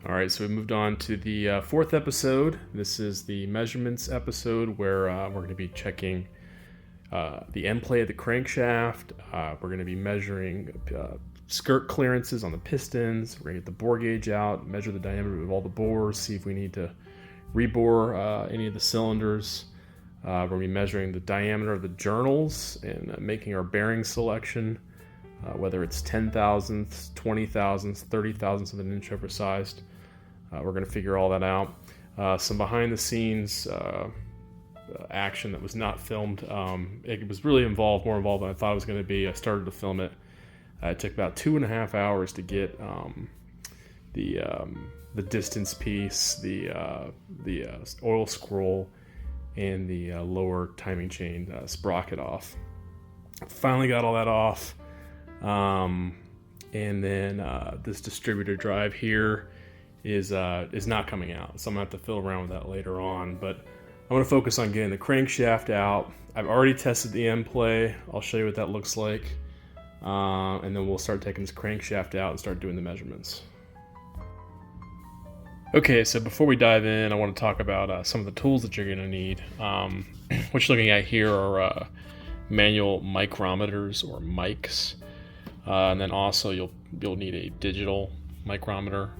All right, so we moved on to the fourth episode. This is the measurements episode where we're going to be checking the end play of the crankshaft. We're going to be measuring skirt clearances on the pistons. We're going to get the bore gauge out, measure the diameter of all the bores, see if we need to rebore any of the cylinders. We're going to be measuring the diameter of the journals and making our bearing selection, whether it's 10 thousandths, 20 thousandths, 30 thousandths of an inch oversized. We're going to figure all that out. Some behind the scenes action that was not filmed. It was really more involved than I thought it was going to be. I started to film it. It took about 2.5 hours to get the distance piece, the oil scroll, and the lower timing chain sprocket off. Finally got all that off. And then this distributor drive here is not coming out, so I'm gonna have to fiddle around with that later on. But I'm gonna focus on getting the crankshaft out. I've already tested the end play. I'll show you what that looks like, and then we'll start taking this crankshaft out and start doing the measurements. Okay, so before we dive in, I want to talk about some of the tools that you're going to need. What you're looking at here are manual micrometers or mics, and then also you'll need a digital micrometer.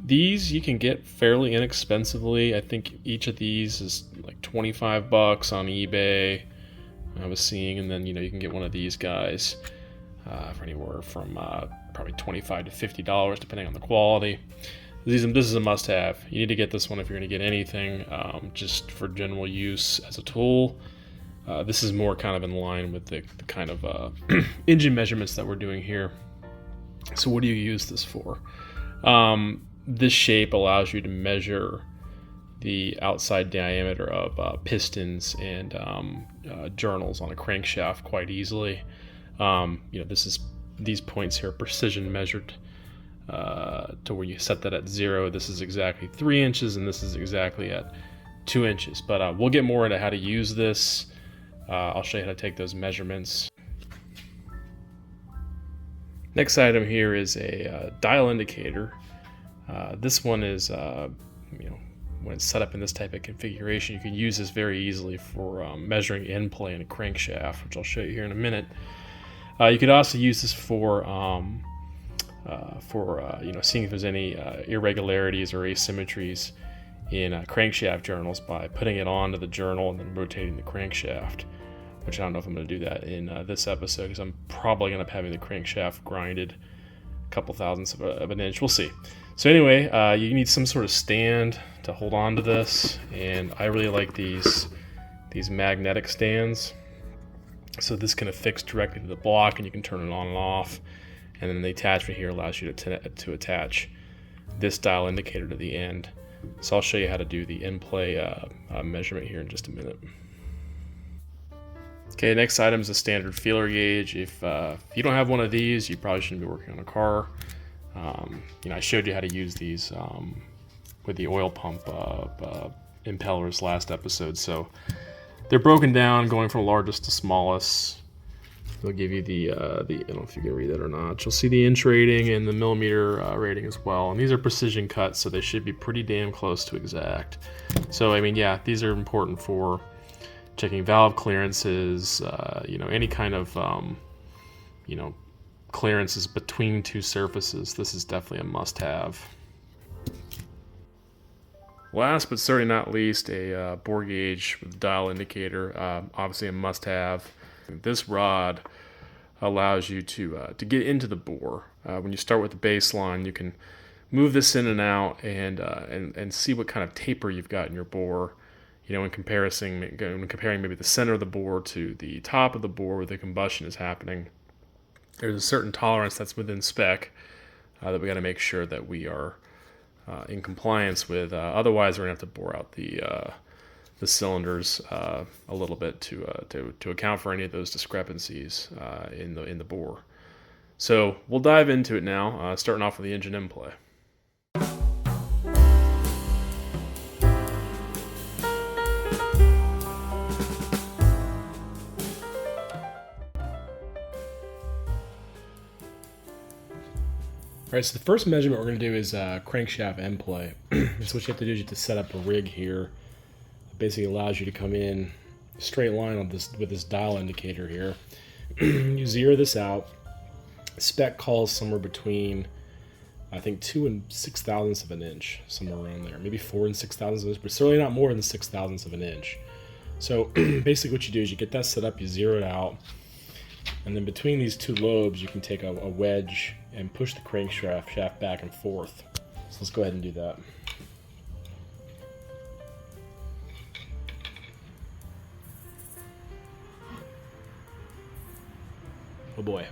These you can get fairly inexpensively. I think each of these is like $25 on eBay, I was seeing, and then you can get one of these guys for anywhere from probably $25 to $50 depending on the quality. This is a must-have. You need to get this one if you're going to get anything, just for general use as a tool. This is more kind of in line with the kind of engine measurements that we're doing here. So what do you use this for? This shape allows you to measure the outside diameter of pistons and journals on a crankshaft quite easily. These points here are precision measured to where you set that at 0. This is exactly 3 inches, and this is exactly at 2 inches. But we'll get more into how to use this. I'll show you how to take those measurements. Next item here is a dial indicator. This one is, when it's set up in this type of configuration, you can use this very easily for measuring end play in a crankshaft, which I'll show you here in a minute. You could also use this for seeing if there's any irregularities or asymmetries in crankshaft journals by putting it onto the journal and then rotating the crankshaft, which I don't know if I'm going to do that in this episode because I'm probably going to end up having the crankshaft grinded a couple thousandths of an inch. We'll see. So anyway, you need some sort of stand to hold on to this, and I really like these magnetic stands. So this can affix directly to the block, and you can turn it on and off. And then the attachment here allows you to attach this dial indicator to the end. So I'll show you how to do the end play measurement here in just a minute. Okay, next item is a standard feeler gauge. If you don't have one of these, you probably shouldn't be working on a car. I showed you how to use these with the oil pump impellers last episode. So they're broken down, going from largest to smallest. They'll give you the I don't know if you can read that or not. You'll see the inch rating and the millimeter rating as well. And these are precision cuts, so they should be pretty damn close to exact. So these are important for checking valve clearances. Any kind of clearances between two surfaces. This is definitely a must-have. Last but certainly not least, a bore gauge with dial indicator. Obviously a must-have. This rod allows you to get into the bore. When you start with the baseline, you can move this in and out and see what kind of taper you've got in your bore. When comparing maybe the center of the bore to the top of the bore where the combustion is happening, there's a certain tolerance that's within spec that we got to make sure that we are in compliance with. Otherwise, we're gonna have to bore out the cylinders a little bit to account for any of those discrepancies in the bore. So we'll dive into it now, starting off with the engine end play. All right, so the first measurement we're going to do is crankshaft end play. So what you have to do is you have to set up a rig here. It basically allows you to come in straight line on this with this dial indicator here. You zero this out. Spec calls somewhere between, I think, 2 and 6 thousandths of an inch, somewhere around there. Maybe 4 and 6 thousandths of an inch, but certainly not more than 6 thousandths of an inch. So basically what you do is you get that set up, you zero it out, and then between these two lobes you can take a wedge and push the crankshaft back and forth. So let's go ahead and do that. Oh boy,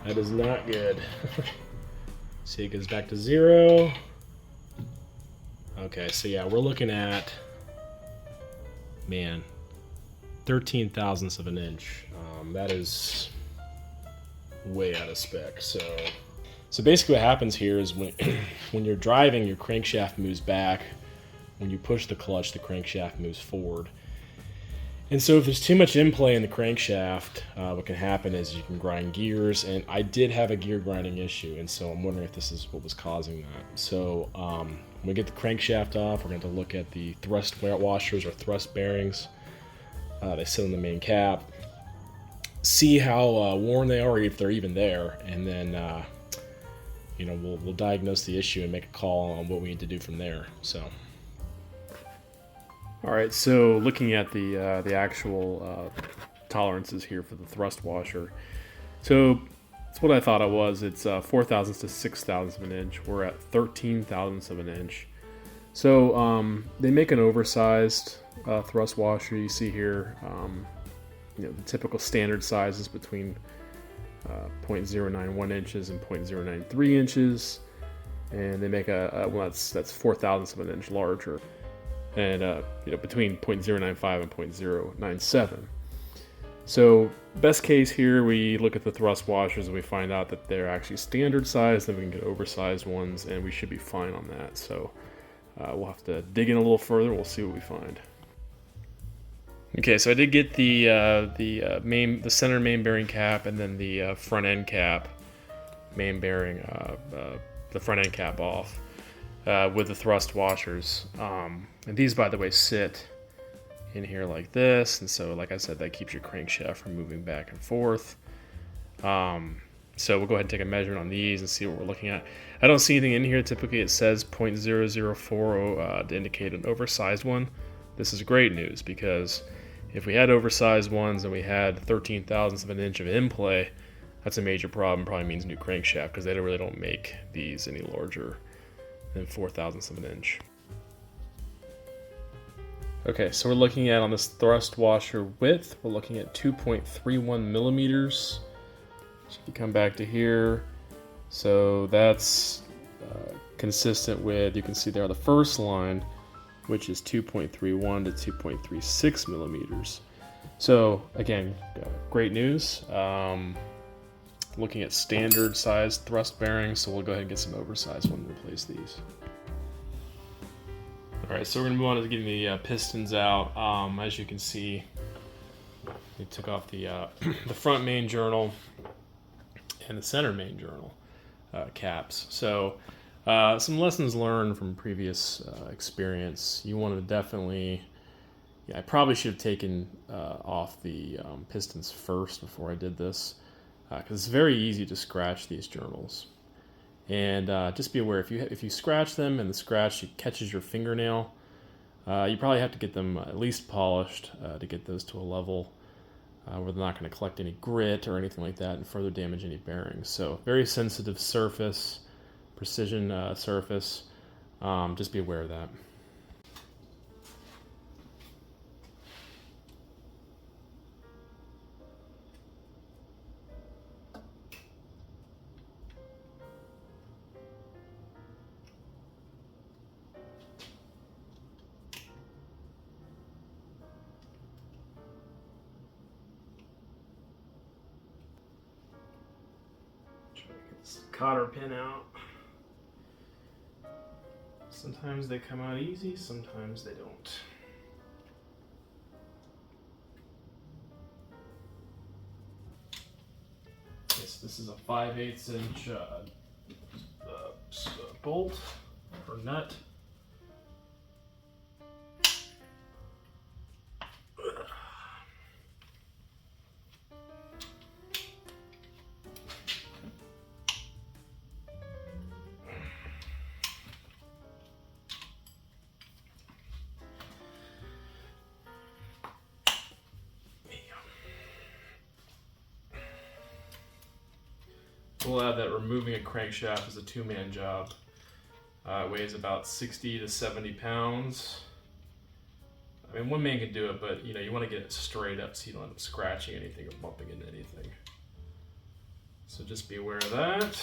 that is not good. See, it goes back to 0. Okay, so yeah, we're looking at, man, 13 thousandths of an inch. That is way out of spec. So basically what happens here is when when you're driving, your crankshaft moves back. When you push the clutch, the crankshaft moves forward. And so if there's too much in-play in the crankshaft, what can happen is you can grind gears, and I did have a gear grinding issue, and so I'm wondering if this is what was causing that. So when we get the crankshaft off, we're going to look at the thrust washers or thrust bearings. They sit on the main cap. See how worn they are, or if they're even there, and then you know, we'll diagnose the issue and make a call on what we need to do from there. So. All right, so looking at the actual tolerances here for the thrust washer. So that's what I thought it was. It's 4 thousandths to 6 thousandths of an inch. We're at 13 thousandths of an inch. So they make an oversized thrust washer. You see here, you know, the typical standard size is between 0.091 inches and 0.093 inches, and they make well, that's 4 thousandths of an inch larger, and you know, between 0.095 and 0.097. So best case here, we look at the thrust washers and we find out that they're actually standard size. Then we can get oversized ones, and we should be fine on that. So we'll have to dig in a little further. We'll see what we find. Okay, so I did get the center main bearing cap, and then the front end cap main bearing, the front end cap off with the thrust washers. And these, by the way, sit in here like this, and so, like I said, that keeps your crankshaft from moving back and forth. So we'll go ahead and take a measurement on these and see what we're looking at. I don't see anything in here. Typically it says 0.004 to indicate an oversized one. This is great news, because if we had oversized ones and we had 13 thousandths of an inch of in-play, that's a major problem. Probably means new crankshaft, because they really don't make these any larger than 4 thousandths of an inch. Okay, so we're looking at, on this thrust washer width, we're looking at 2.31 millimeters. So if you come back to here, so that's consistent with, you can see there on the first line, which is 2.31 to 2.36 millimeters. So again, great news. Looking at standard size thrust bearings, so we'll go ahead and get some oversized one and replace these. All right, so we're gonna move on to getting the pistons out. As you can see, we took off the the front main journal and the center main journal caps. So some lessons learned from previous experience. You want to definitely, I probably should have taken off the pistons first before I did this, because it's very easy to scratch these journals. And just be aware, if you scratch them and the scratch catches your fingernail, you probably have to get them at least polished to get those to a level where they're not going to collect any grit or anything like that and further damage any bearings. So very sensitive surface, precision surface. Just be aware of that. Cotter pin out. Sometimes they come out easy, sometimes they don't. This is a 5/8 inch bolt or nut. We'll add that removing a crankshaft is a two-man job. It weighs about 60 to 70 pounds. I mean, one man can do it, but you know, you want to get it straight up so you don't end up scratching anything or bumping into anything. So just be aware of that.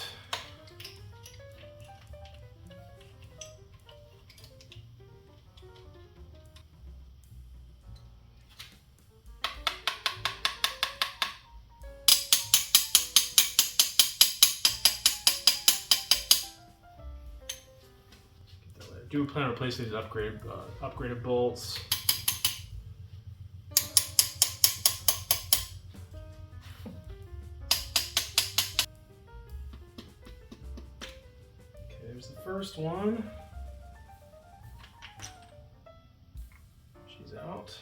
Do plan on replacing these upgraded bolts. Okay, there's the first one. She's out.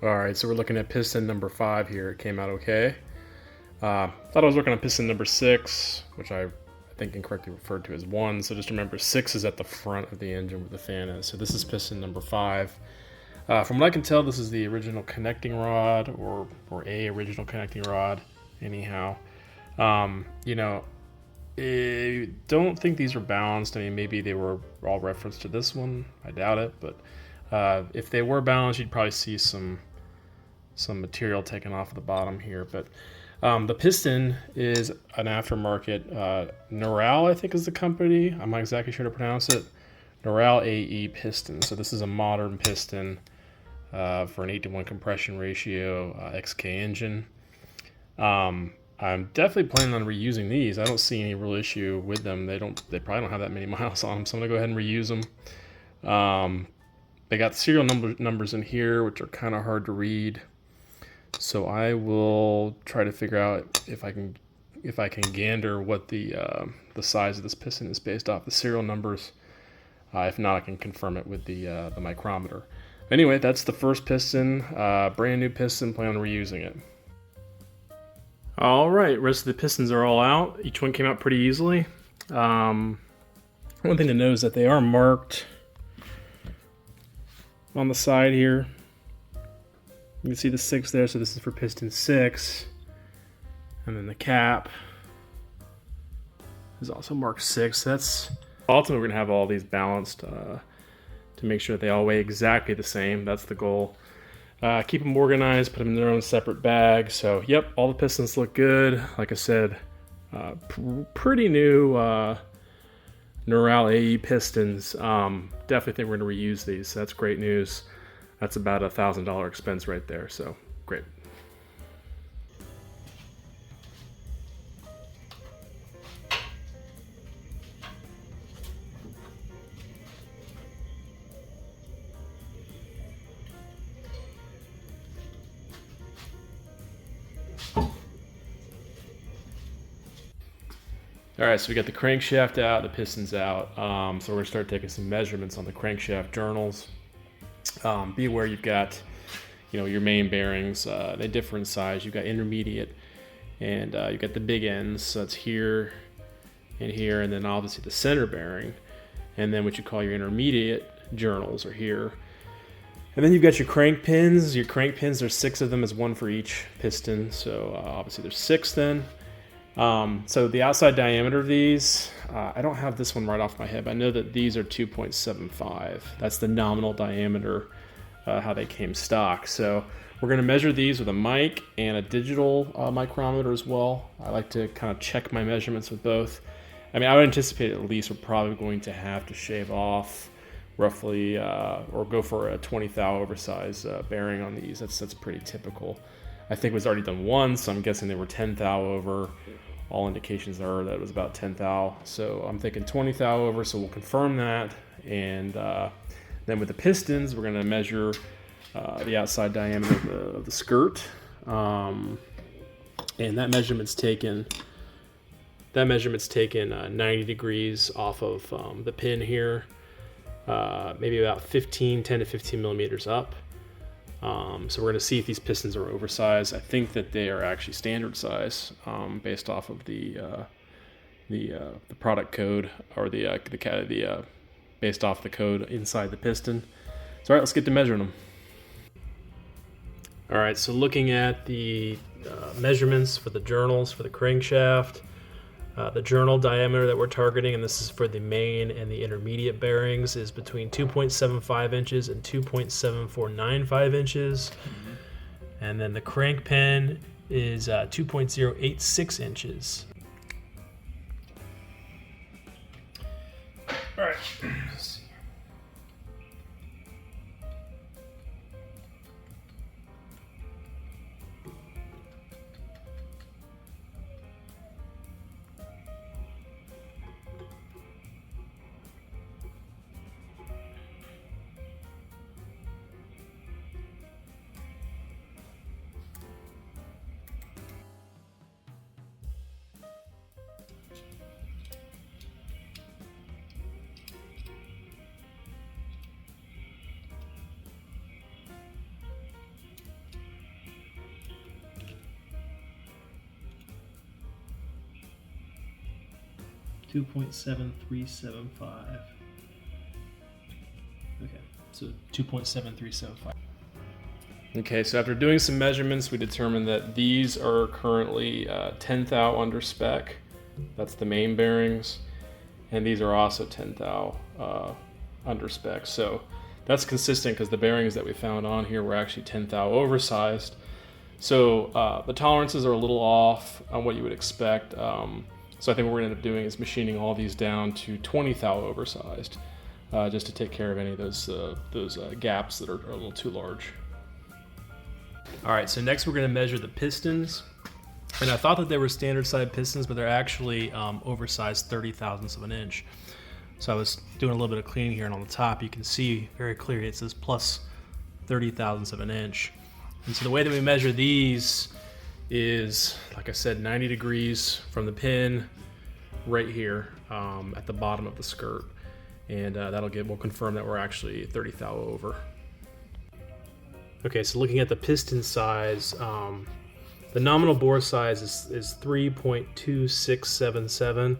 All right, so we're looking at piston number 5 here. It came out okay. Thought I was working on piston number 6, which I think incorrectly referred to as 1. So just remember, 6 is at the front of the engine where the fan is. So this is piston number 5. From what I can tell, this is the original connecting rod, or a original connecting rod. Anyhow, you know, I don't think these are balanced. I mean, maybe they were all referenced to this one. I doubt it, but if they were balanced, you'd probably see some material taken off of the bottom here. But the piston is an aftermarket Neural, I think is the company. I'm not exactly sure to pronounce it. Neural AE piston. So this is a modern piston for an 8-to-1 compression ratio XK engine. I'm definitely planning on reusing these. I don't see any real issue with them. They probably don't have that many miles on them, so I'm gonna go ahead and reuse them. They got serial numbers in here, which are kind of hard to read. So I will try to figure out if I can gander what the size of this piston is based off the serial numbers. If not, I can confirm it with the micrometer. Anyway, that's the first piston, brand new piston. Plan on reusing it. All right, rest of the pistons are all out. Each one came out pretty easily. One thing to note is that they are marked on the side here. You can see the 6 there, so this is for piston 6. And then the cap is also marked 6. That's ultimately, we're gonna have all these balanced to make sure that they all weigh exactly the same. That's the goal. Keep them organized, put them in their own separate bag. So, yep, all the pistons look good. Like I said, pretty new Neural AE pistons. Definitely think we're going to reuse these. So that's great news. That's about $1,000 expense right there. So, great. All right, so we got the crankshaft out, the piston's out. So we're gonna start taking some measurements on the crankshaft journals. Be aware you've got, your main bearings. They differ in size. You've got intermediate, and you've got the big ends. So it's here and here, and then obviously the center bearing, and then what you call your intermediate journals are here. And then you've got your crank pins. Your crank pins, there's 6 of them, is 1 for each piston. So obviously there's 6 then. So the outside diameter of these, I don't have this one right off my head, but I know that these are 2.75. That's the nominal diameter, how they came stock. So we're going to measure these with a mic and a digital micrometer as well. I like to kind of check my measurements with both. I mean, I would anticipate at least we're probably going to have to shave off roughly, or go for a 20 thou oversized bearing on these. That's pretty typical. I think it was already done once, so I'm guessing they were 10 thou over. All indications are that it was about 10 thou. So I'm thinking 20 thou over, so we'll confirm that. And then with the pistons, we're going to measure the outside diameter of the skirt. And that measurement's taken 90 degrees off of the pin here. Maybe about 10 to 15 millimeters up. So we're going to see if these pistons are oversized. I think that they are actually standard size, based off of the product code, or based off the code inside the piston. So all right, let's get to measuring them. All right, so looking at the measurements for the journals for the crankshaft, the journal diameter that we're targeting, and this is for the main and the intermediate bearings, is between 2.75 inches and 2.7495 inches. Mm-hmm. And then the crank pin is 2.086 inches. All right. .7375. Okay, so 2.7375. Okay, so after doing some measurements, we determined that these are currently 10 thou under spec. That's the main bearings. And these are also 10 thou under spec. So that's consistent, because the bearings that we found on here were actually 10 thou oversized. So the tolerances are a little off on what you would expect. So I think what we're going to end up doing is machining all these down to 20 thou oversized, just to take care of any of those gaps that are a little too large. All right, so next we're going to measure the pistons. And I thought that they were standard size pistons, but they're actually oversized 30 thousandths of an inch. So I was doing a little bit of cleaning here, and on the top you can see very clearly it says plus 30 thousandths of an inch. And so the way that we measure these is, like I said, 90 degrees from the pin right here at the bottom of the skirt, and we'll confirm that we're actually 30 thou over. Okay, so looking at the piston size, the nominal bore size is 3.2677,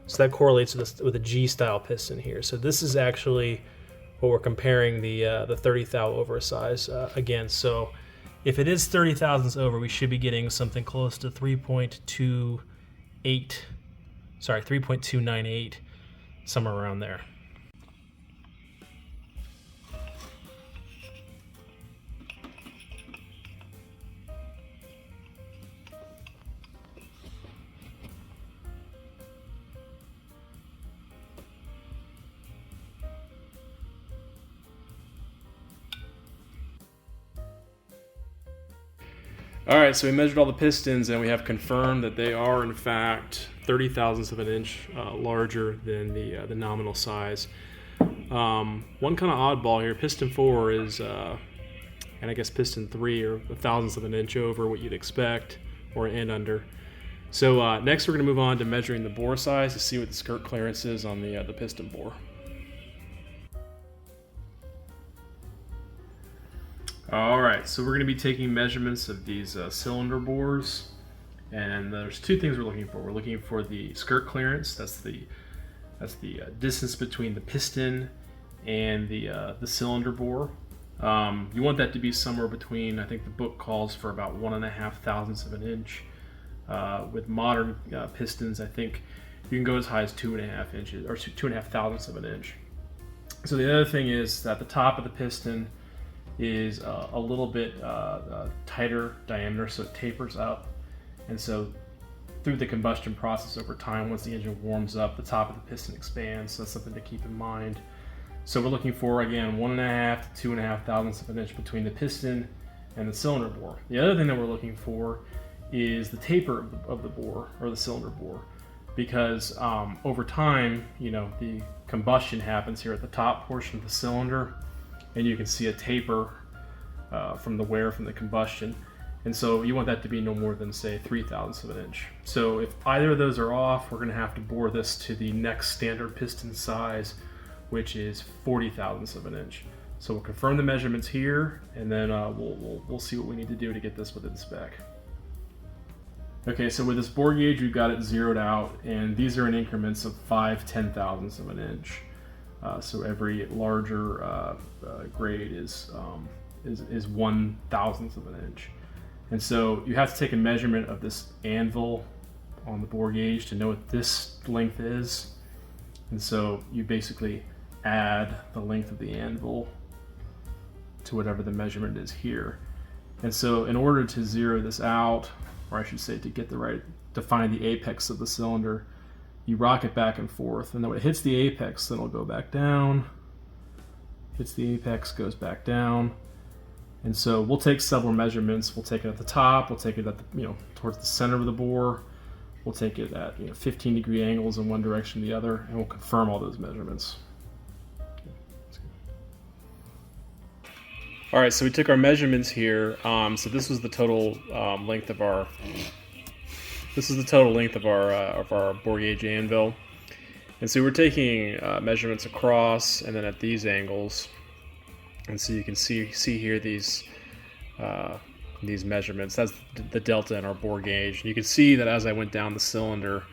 so that correlates with a G-style piston here. So this is actually what we're comparing the 30 thou over size against. So if it is 30 thousandths over, we should be getting something close to 3.298, somewhere around there. All right, so we measured all the pistons, and we have confirmed that they are in fact 30 thousandths of an inch larger than the nominal size. One kind of oddball here, piston 4 is, and I guess piston 3 are a thousandth of an inch over what you'd expect, or and under. So next we're going to move on to measuring the bore size to see what the skirt clearance is on the piston bore. All right, so we're going to be taking measurements of these cylinder bores, and there's two things we're looking for. We're looking for the skirt clearance. That's the distance between the piston and the cylinder bore. You want that to be somewhere between, I think the book calls for about 1.5 thousandths of an inch With modern pistons, I think you can go as high as 2.5 inches, or 2.5 thousandths of an inch. So the other thing is that the top of the piston is a little bit tighter diameter, so it tapers up. And so through the combustion process over time, once the engine warms up, the top of the piston expands. So that's something to keep in mind. So we're looking for, again, 1.5 to 2.5 thousandths of an inch between the piston and the cylinder bore. The other thing that we're looking for is the taper of the bore, or the cylinder bore, because over time, the combustion happens here at the top portion of the cylinder, and you can see a taper from the wear from the combustion. And so you want that to be no more than, say, 3 thousandths of an inch. So if either of those are off, we're going to have to bore this to the next standard piston size, which is 40 thousandths of an inch. So we'll confirm the measurements here, and then we'll see what we need to do to get this within spec. Okay, so with this bore gauge, we've got it zeroed out, and these are in increments of 5/10 thousandths of an inch. So every larger grade is 1 thousandth of an inch. And so you have to take a measurement of this anvil on the bore gauge to know what this length is. And so you basically add the length of the anvil to whatever the measurement is here. And so in order to zero this out, or I should say to find the apex of the cylinder, you rock it back and forth, and then when it hits the apex, then it'll go back down, hits the apex, goes back down. And so we'll take several measurements. We'll take it at the top, we'll take it at the, towards the center of the bore, we'll take it at 15-degree angles in one direction or the other, and we'll confirm all those measurements. All right, so we took our measurements here. So this was the total length of our. This is the total length of our bore gauge anvil, and so we're taking measurements across and then at these angles, and so you can see here these measurements. That's the delta in our bore gauge. And you can see that as I went down the cylinder,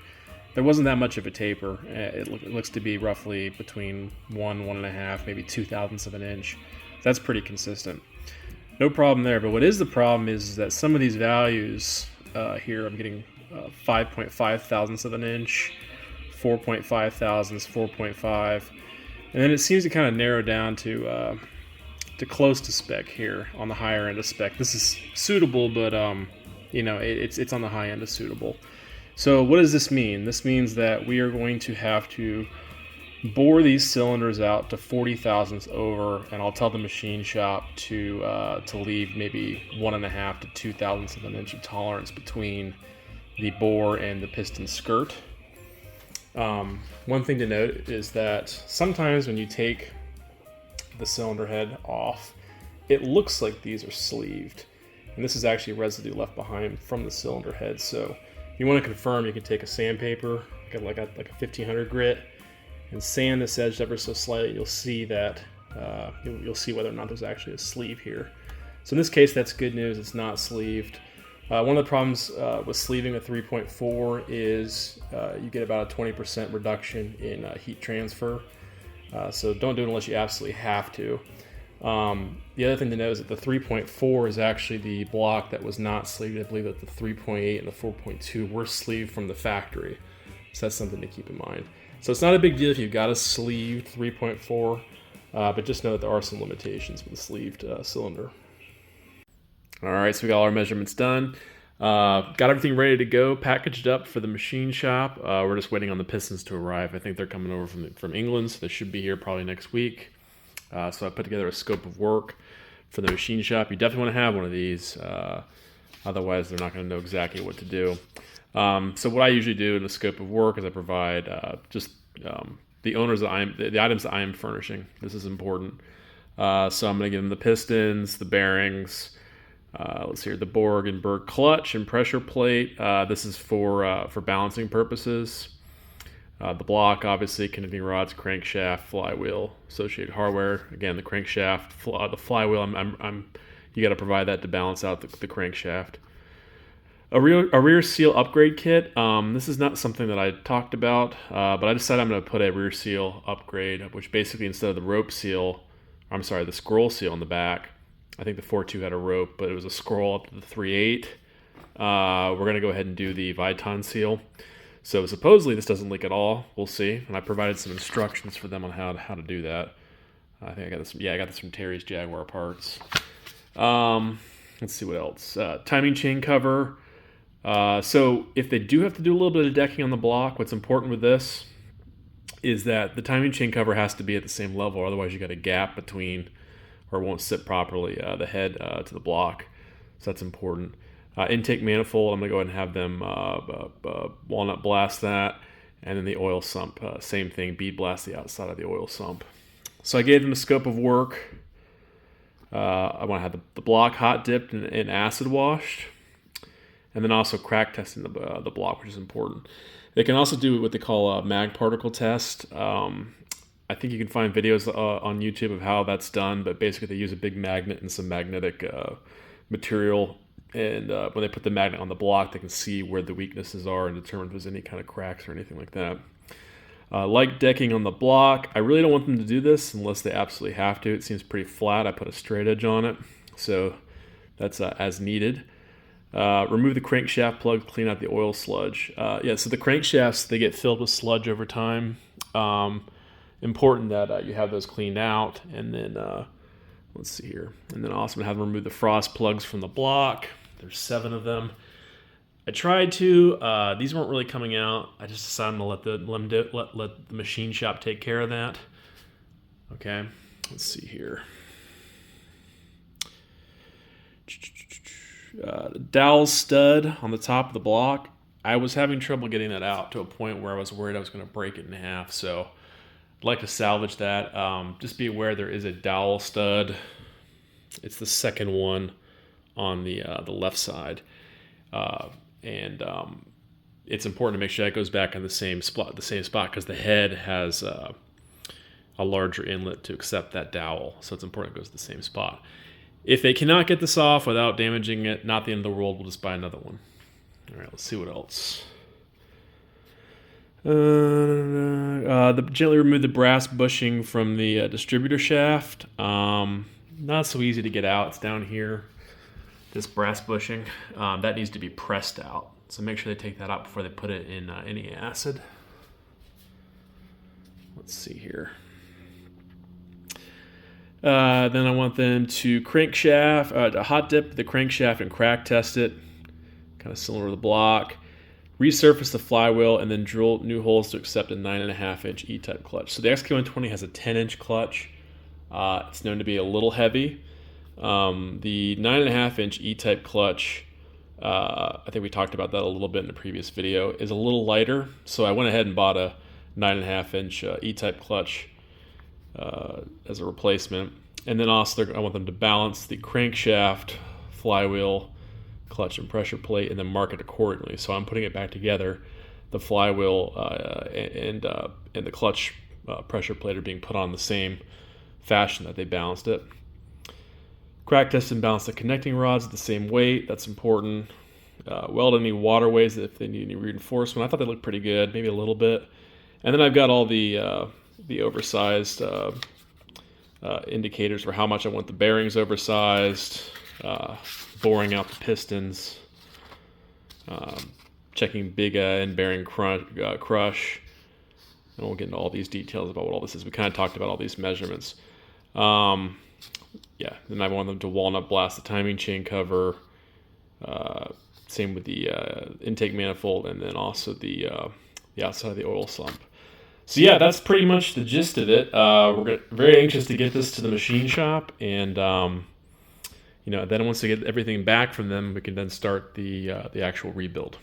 there wasn't that much of a taper. It looks to be roughly between 1.5, maybe 2 thousandths of an inch. That's pretty consistent. No problem there, but what is the problem is that some of these values here, I'm getting 5.5 thousandths of an inch, 4.5 thousandths, 4.5, and then it seems to kind of narrow down to close to spec here on the higher end of spec. This is suitable, but it's on the high end of suitable. So what does this mean? This means that we are going to have to bore these cylinders out to 40 thousandths over, and I'll tell the machine shop to leave maybe 1.5 to 2 thousandths of an inch of tolerance between the bore and the piston skirt. One thing to note is that sometimes when you take the cylinder head off, it looks like these are sleeved, and this is actually residue left behind from the cylinder head. So if you want to confirm, you can take a sandpaper, like a 1500 grit, and sand this edge ever so slightly. You'll see that you'll see whether or not there's actually a sleeve here. So in this case, that's good news. It's not sleeved. One of the problems with sleeving a 3.4 is you get about a 20% reduction in heat transfer. So don't do it unless you absolutely have to. The other thing to know is that the 3.4 is actually the block that was not sleeved. I believe that the 3.8 and the 4.2 were sleeved from the factory. So that's something to keep in mind. So it's not a big deal if you've got a sleeved 3.4, but just know that there are some limitations with a sleeved cylinder. All right, so we got all our measurements done. Got everything ready to go, packaged up for the machine shop. We're just waiting on the pistons to arrive. I think they're coming over from England, so they should be here probably next week. So I put together a scope of work for the machine shop. You definitely want to have one of these, otherwise they're not going to know exactly what to do. So what I usually do in the scope of work is I provide the owners that the items that I am furnishing. This is important. So I'm going to give them the pistons, the bearings. Let's see here, the Borg and Berg clutch and pressure plate. This is for balancing purposes. The block, obviously, connecting rods, crankshaft, flywheel, associated hardware. Again, the crankshaft, the flywheel. You got to provide that to balance out the crankshaft. A rear seal upgrade kit. This is not something that I talked about, but I decided I'm going to put a rear seal upgrade, which basically instead of the scroll seal on the back. I think the 4.2 had a rope, but it was a scroll up to the 3.8. we're going to go ahead and do the Viton seal. So supposedly this doesn't leak at all. We'll see. And I provided some instructions for them on how to do that. I think I got this. Yeah, I got this from Terry's Jaguar Parts. Let's see what else. Timing chain cover. So if they do have to do a little bit of decking on the block, what's important with this is that the timing chain cover has to be at the same level. Otherwise, you got a gap between, or it won't sit properly, the head to the block. So that's important. Intake manifold, I'm going to go ahead and have them walnut blast that. And then the oil sump, same thing, bead blast the outside of the oil sump. So I gave them a scope of work. I want to have the block hot dipped and acid washed. And then also crack testing the block, which is important. They can also do what they call a mag particle test. I think you can find videos on YouTube of how that's done, but basically they use a big magnet and some magnetic material. And when they put the magnet on the block, they can see where the weaknesses are and determine if there's any kind of cracks or anything like that. Like decking on the block, I really don't want them to do this unless they absolutely have to. It seems pretty flat. I put a straight edge on it, so that's as needed. Remove the crankshaft plug, clean out the oil sludge. Yeah, so the crankshafts, they get filled with sludge over time. Important that you have those cleaned out. And then, let's see here. And then also have them remove the frost plugs from the block. There's 7 of them. I tried to. These weren't really coming out. I just decided to let the machine shop take care of that. Okay, let's see here. The dowel stud on the top of the block. I was having trouble getting that out to a point where I was worried I was going to break it in half. So I'd like to salvage that. Just be aware there is a dowel stud. It's the second one on the left side. And it's important to make sure that goes back in the same spot because the head has a larger inlet to accept that dowel. So it's important it goes to the same spot. If they cannot get this off without damaging it, not the end of the world, we'll just buy another one. All right, let's see what else. Gently remove the brass bushing from the distributor shaft. Not so easy to get out. It's down here. This brass bushing, that needs to be pressed out. So make sure they take that out before they put it in any acid. Let's see here. Then I want them to hot dip the crankshaft and crack test it. Kind of similar to the block. Resurface the flywheel and then drill new holes to accept a 9.5-inch E-type clutch. So the XK120 has a 10-inch clutch. It's known to be a little heavy. The 9.5-inch E-type clutch, I think we talked about that a little bit in the previous video, is a little lighter. So I went ahead and bought a 9.5-inch E-type clutch as a replacement. And then also I want them to balance the crankshaft, flywheel, clutch, and pressure plate, and then mark it accordingly. So I'm putting it back together. The flywheel and the clutch pressure plate are being put on the same fashion that they balanced it. Crack test and balance the connecting rods at the same weight. That's important. Weld any waterways if they need any reinforcement. I thought they looked pretty good, maybe a little bit. And then I've got all the oversized indicators for how much I want the bearings oversized, boring out the pistons, checking big end bearing crush. And we'll get into all these details about what all this is. We kind of talked about all these measurements. Yeah, then I want them to walnut blast the timing chain cover. Same with the intake manifold, and then also the outside of the oil sump. So yeah, that's pretty much the gist of it. We're very anxious to get this to the machine shop, and then once we get everything back from them, we can then start the actual rebuild.